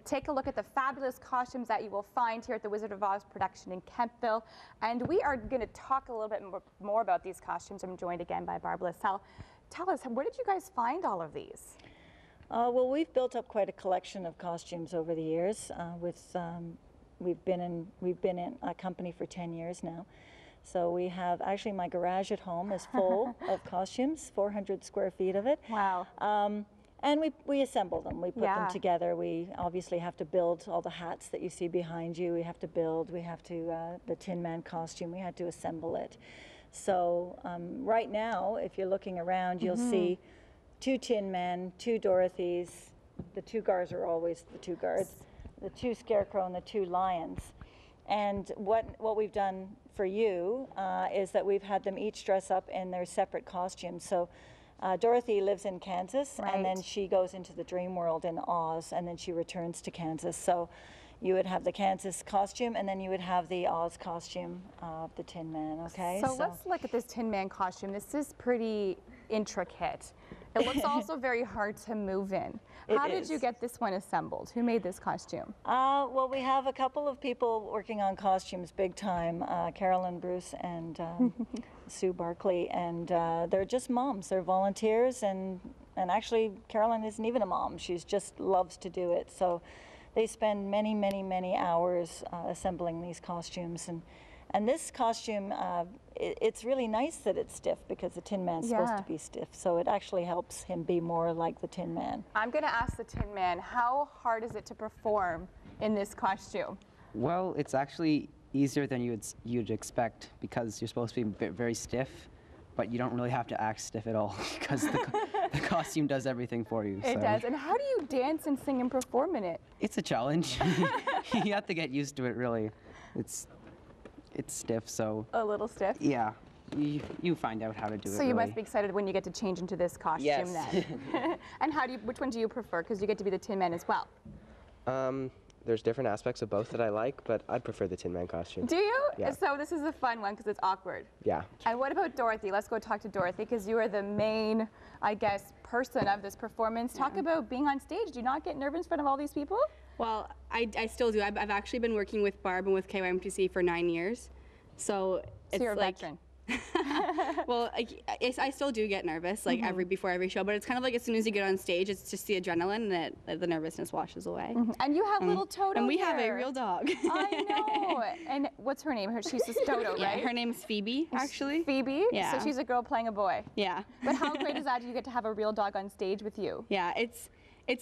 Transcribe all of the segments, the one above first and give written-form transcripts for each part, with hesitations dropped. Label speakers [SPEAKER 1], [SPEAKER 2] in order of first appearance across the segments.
[SPEAKER 1] take a look at the fabulous costumes that you will find here at the Wizard of Oz production in Kemptville. And we are going to talk a little bit more about these costumes. I'm joined again by Barbara LaSalle. Tell us, where did you guys find all of these?
[SPEAKER 2] Well, we've built up quite a collection of costumes over the years. We've been in a company for 10 years now. So we have, actually my garage at home is full of costumes, 400 square feet of it.
[SPEAKER 1] Wow.
[SPEAKER 2] And we assemble them, we put them together. We obviously have to build all the hats that you see behind you. We have to build, the Tin Man costume, we had to assemble it. So right now, if you're looking around, you'll see 2 Tin Men, 2 Dorothys. The 2 guards are always the 2 guards. The 2 Scarecrow and the 2 Lions. And what we've done for you is that we've had them each dress up in their separate costumes. So Dorothy lives in Kansas, and then she goes into the dream world in Oz, and then she returns to Kansas. So you would have the Kansas costume, and then you would have the Oz costume of the Tin Man, okay?
[SPEAKER 1] So let's look at this Tin Man costume. This is pretty intricate. It looks also very hard to move in. How did you get this one assembled? Who made this costume?
[SPEAKER 2] Well, we have a couple of people working on costumes big time, Carolyn Bruce and Sue Barkley, and they're just moms. They're volunteers, and actually Carolyn isn't even a mom. She just loves to do it. So they spend many, many, many hours assembling these costumes. And this costume, it's really nice that it's stiff because the Tin Man's supposed to be stiff. So it actually helps him be more like the Tin Man.
[SPEAKER 1] I'm going to ask the Tin Man, how hard is it to perform in this costume?
[SPEAKER 3] Well, it's actually easier than you'd expect because you're supposed to be very stiff, but you don't really have to act stiff at all because the costume does everything for you.
[SPEAKER 1] It does. And how do you dance and sing and perform in it?
[SPEAKER 3] It's a challenge. You have to get used to it, really. It's stiff, so...
[SPEAKER 1] A little stiff?
[SPEAKER 3] Yeah. You find out how to do it,
[SPEAKER 1] So you must be excited when you get to change into this costume then. And which one do you prefer? Because you get to be the Tin Man as well.
[SPEAKER 4] There's different aspects of both that I like, but I prefer the Tin Man costume.
[SPEAKER 1] Do you?
[SPEAKER 4] Yeah.
[SPEAKER 1] So this is a fun one because it's awkward.
[SPEAKER 4] Yeah.
[SPEAKER 1] And what about Dorothy? Let's go talk to Dorothy because you are the main, I guess, person of this performance. Talk about being on stage. Do you not get nervous in front of all these people?
[SPEAKER 5] Well, I still do. I've actually been working with Barb and with KYMTC for 9 years. So it's
[SPEAKER 1] you're a
[SPEAKER 5] like,
[SPEAKER 1] veteran.
[SPEAKER 5] Well, I still do get nervous, like before every show, but it's kind of like as soon as you get on stage, it's just the adrenaline that the nervousness washes away.
[SPEAKER 1] And you have little Toto
[SPEAKER 5] and we
[SPEAKER 1] here.
[SPEAKER 5] have a real dog.
[SPEAKER 1] I know. And what's her name? She's just Toto, right?
[SPEAKER 5] Yeah, her name's Phoebe, actually.
[SPEAKER 1] Phoebe?
[SPEAKER 5] Yeah.
[SPEAKER 1] So she's a girl playing a boy.
[SPEAKER 5] Yeah.
[SPEAKER 1] But how great is that? You get to have a real dog on stage with you.
[SPEAKER 5] Yeah, it's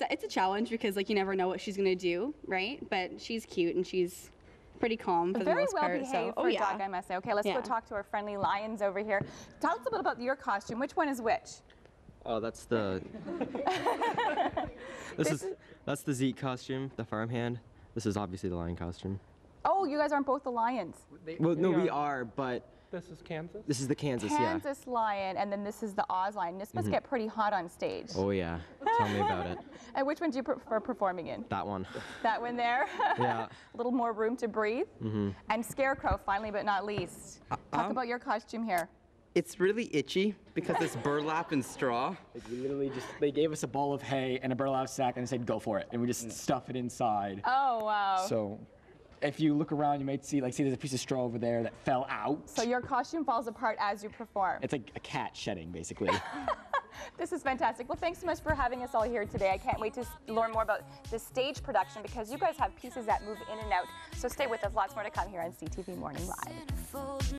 [SPEAKER 5] a challenge because like you never know what she's gonna do, right? But she's cute and she's pretty calm for the most part.
[SPEAKER 1] Very well behaved for a dog, I must say. Okay, let's go talk to our friendly lions over here. Tell us a bit about your costume. Which one is which?
[SPEAKER 6] Oh, that's the that's the Zeke costume, the farmhand. This is obviously the lion costume.
[SPEAKER 1] Oh, you guys aren't both the lions.
[SPEAKER 6] Well, no, we are, but
[SPEAKER 7] this is Kansas?
[SPEAKER 6] This is the Kansas,
[SPEAKER 1] Kansas lion, and then this is the Oz lion. This must get pretty hot on stage.
[SPEAKER 6] Oh yeah, tell me about it.
[SPEAKER 1] And which one do you prefer performing in?
[SPEAKER 6] That one.
[SPEAKER 1] That one there?
[SPEAKER 6] Yeah.
[SPEAKER 1] A little more room to breathe. And Scarecrow, finally but not least. Talk about your costume here.
[SPEAKER 8] It's really itchy because it's burlap and straw.
[SPEAKER 7] Like we literally they gave us a ball of hay and a burlap sack and said, go for it. And we just stuff it inside.
[SPEAKER 1] Oh, wow.
[SPEAKER 7] So if you look around, you might see, there's a piece of straw over there that fell out.
[SPEAKER 1] So your costume falls apart as you perform.
[SPEAKER 7] It's like a cat shedding, basically.
[SPEAKER 1] This is fantastic. Well, thanks so much for having us all here today. I can't wait to learn more about the stage production because you guys have pieces that move in and out. So stay with us. Lots more to come here on CTV Morning Live.